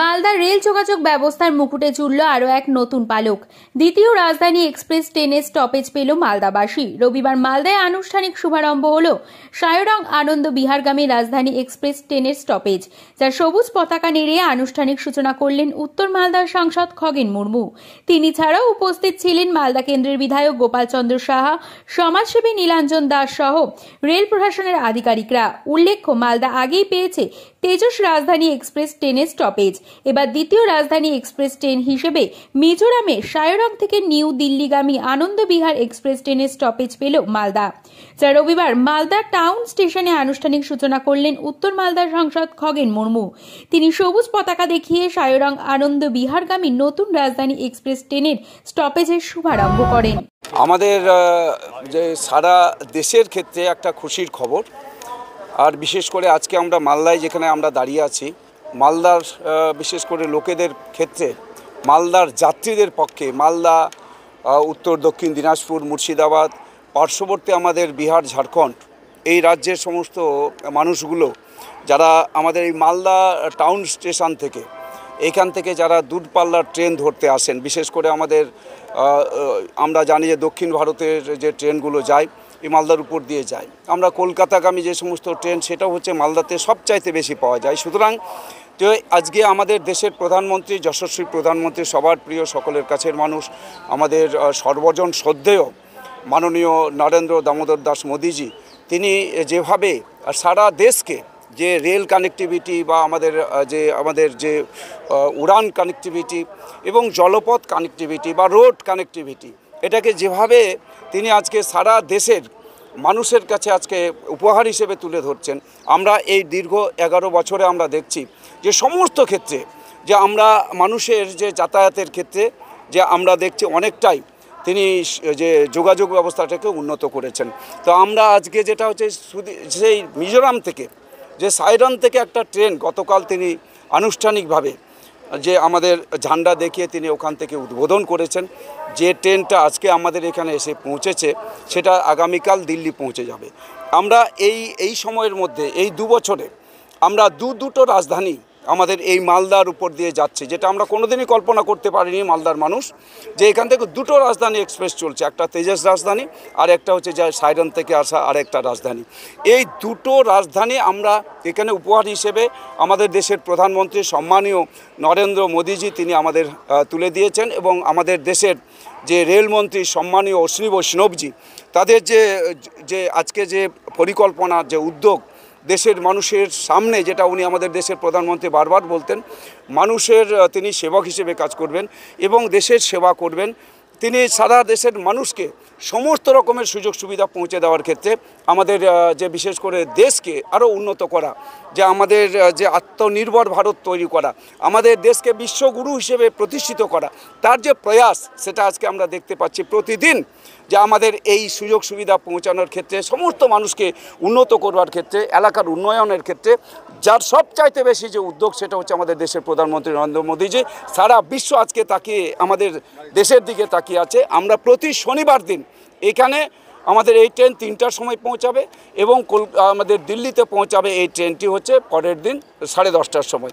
Malda rail যোগাযোগ ব্যবস্থার মুকুটে চুড়ল আরও এক নতুন পালক। দ্বিতীয় রাজধানী এক্সপ্রেস ট্রেনের স্টপেজ পেল মালদাবাসী। রবিবার মালদায় আনুষ্ঠানিক শুভারম্ভ হল সায়রং আনন্দ বিহারগামী রাজধানী এক্সপ্রেস ট্রেনের স্টপেজ, যার সবুজ পতাকা নেড়ে আনুষ্ঠানিক সূচনা করলেন উত্তর মালদার সাংসদ খগেন মুর্মু। তিনি ছাড়াও উপস্থিত ছিলেন মালদা কেন্দ্রের বিধায়ক গোপাল চন্দ্র সাহা, সমাজসেবী নীলাঞ্জন দাস সহ রেল প্রশাসনের আধিকারিকরা। উল্লেখ্য, মালদা আগেই পেয়েছে তেজস রাজধানী এক্সপ্রেস ট্রেনের স্টপেজ। এবার দ্বিতীয় রাজধানী এক্সপ্রেস ট্রেন হিসেবে মিজোরামে সায়রং থেকে নিউ দিল্লিগামী আনন্দ বিহার এক্সপ্রেস ট্রেনের স্টপেজ পেল মালদা, যা রবিবার মালদা টাউন স্টেশনে আনুষ্ঠানিক সূচনা করলেন উত্তর মালদার সাংসদ খগেন মুর্মু। তিনি সবুজ পতাকা দেখিয়ে সায়রং আনন্দ বিহারগামী নতুন রাজধানী এক্সপ্রেস ট্রেনের স্টপেজের শুভারম্ভ করেন। আমাদের যে সারা দেশের ক্ষেত্রে একটা খুশির খবর, আর বিশেষ করে আজকে আমরা মালদায় যেখানে আমরা দাঁড়িয়ে আছি, মালদার বিশেষ করে লোকেদের ক্ষেত্রে, মালদার যাত্রীদের পক্ষে, মালদা উত্তর দক্ষিণ দিনাজপুর মুর্শিদাবাদ পার্শ্ববর্তী আমাদের বিহার ঝাড়খণ্ড এই রাজ্যের সমস্ত মানুষগুলো যারা আমাদের এই মালদা টাউন স্টেশন থেকে এখান থেকে যারা দূরপাল্লার ট্রেন ধরতে আসেন, বিশেষ করে আমাদের আমরা জানি যে দক্ষিণ ভারতের যে ট্রেনগুলো যায় এই মালদার উপর দিয়ে যায়। আমরা কলকাতাগামী যে সমস্ত ট্রেন সেটাও হচ্ছে মালদাতে সবচাইতে বেশি পাওয়া যায়। সুতরাং যে আজকে আমাদের দেশের প্রধানমন্ত্রী, যশস্বী প্রধানমন্ত্রী, সবার প্রিয়, সকলের কাছের মানুষ, আমাদের সর্বজন শ্রদ্ধেয় মাননীয় নরেন্দ্র দামোদর দাস মোদিজি, তিনি যেভাবে সারা দেশকে যে রেল কানেক্টিভিটি বা আমাদের যে উড়ান কানেক্টিভিটি এবং জলপথ কানেক্টিভিটি বা রোড কানেক্টিভিটি, এটাকে যেভাবে তিনি আজকে সারা দেশের মানুষের কাছে আজকে উপহার হিসেবে তুলে ধরছেন, আমরা এই দীর্ঘ 11 বছরে আমরা দেখছি যে সমস্ত ক্ষেত্রে যে আমরা মানুষের যে যাতায়াতের ক্ষেত্রে যে আমরা দেখছি অনেকটাই তিনি যে যোগাযোগ ব্যবস্থাটাকে উন্নত করেছেন। তো আমরা আজকে যেটা হচ্ছে সেই মিজোরাম থেকে যে সায়রন থেকে একটা ট্রেন গতকাল তিনি আনুষ্ঠানিকভাবে যে আমাদের ঝান্ডা দেখিয়ে তিনি ওখান থেকে উদ্বোধন করেছেন। যে ট্রেনটা আজকে আমাদের এখানে এসে পৌঁছেছে সেটা আগামীকাল দিল্লি পৌঁছে যাবে। আমরা এই সময়ের মধ্যে এই 2 বছরে আমরা দুটো রাজধানী আমাদের এই মালদার উপর দিয়ে যাচ্ছে, যেটা আমরা কোনোদিনই কল্পনা করতে পারিনি মালদার মানুষ, যে এখান থেকে 2টো রাজধানী এক্সপ্রেস চলছে, একটা তেজস রাজধানী আর একটা হচ্ছে যা সায়রন থেকে আসা আরেকটা রাজধানী। এই 2টো রাজধানী আমরা এখানে উপহার হিসেবে আমাদের দেশের প্রধানমন্ত্রী সম্মানীয় নরেন্দ্র মোদিজি তিনি আমাদের তুলে দিয়েছেন, এবং আমাদের দেশের যে রেলমন্ত্রী সম্মানীয় অশ্বিনী বৈষ্ণবজি, তাদের যে আজকে যে পরিকল্পনা, যে উদ্যোগ দেশের মানুষের সামনে, যেটা উনি আমাদের দেশের প্রধানমন্ত্রী বারবার বলতেন, মানুষের তিনি সেবক হিসেবে কাজ করবেন এবং দেশের সেবা করবেন। তিনি সারা দেশের মানুষকে সমস্ত রকমের সুযোগ সুবিধা পৌঁছে দেওয়ার ক্ষেত্রে আমাদের যে বিশেষ করে দেশকে আরও উন্নত করা, যে আমাদের যে আত্মনির্ভর ভারত তৈরি করা, আমাদের দেশকে বিশ্বগুরু হিসেবে প্রতিষ্ঠিত করা, তার যে প্রয়াস সেটা আজকে আমরা দেখতে পাচ্ছি প্রতিদিন, যে আমাদের এই সুযোগ সুবিধা পৌঁছানোর ক্ষেত্রে, সমস্ত মানুষকে উন্নত করবার ক্ষেত্রে, এলাকার উন্নয়নের ক্ষেত্রে যার সবচাইতে বেশি যে উদ্যোগ সেটা হচ্ছে আমাদের দেশের প্রধানমন্ত্রী নরেন্দ্র মোদীজি। সারা বিশ্ব আজকে তাকিয়ে আমাদের দেশের দিকে তাকিয়ে আছে। আমরা প্রতি শনিবার দিন এখানে আমাদের এই ট্রেন 3টার সময় পৌঁছাবে এবং আমাদের দিল্লিতে পৌঁছাবে এই ট্রেনটি হচ্ছে পরের দিন 10:30টার সময়।